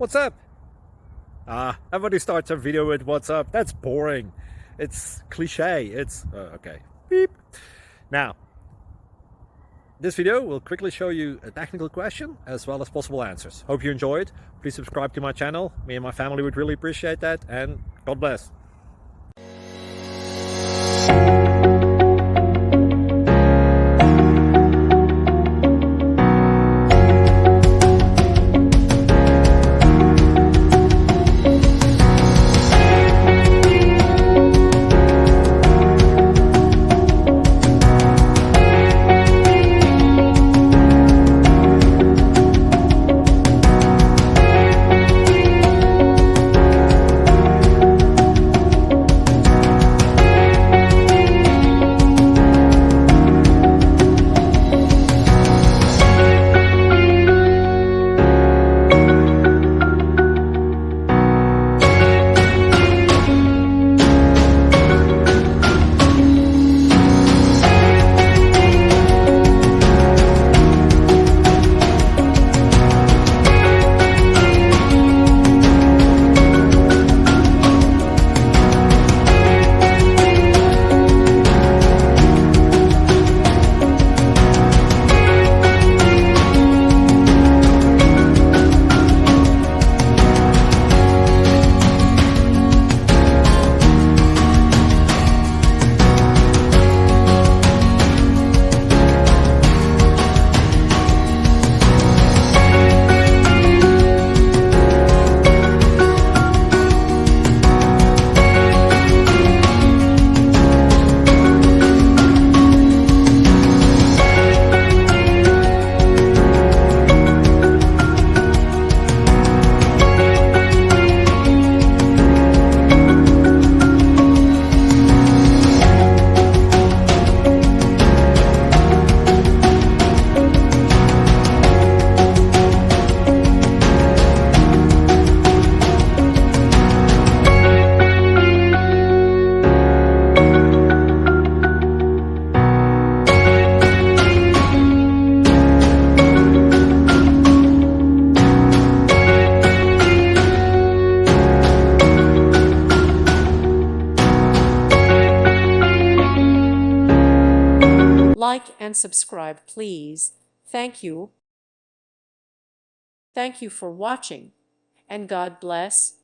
What's up? Everybody starts a video with what's up. That's boring. It's cliche. It's okay. Beep. Now, this video will quickly show you a technical question as well as possible answers. Hope you enjoyed. Please subscribe to my channel. Me and my family would really appreciate that, and God bless. Like and subscribe, please. Thank you. Thank you for watching, and God bless.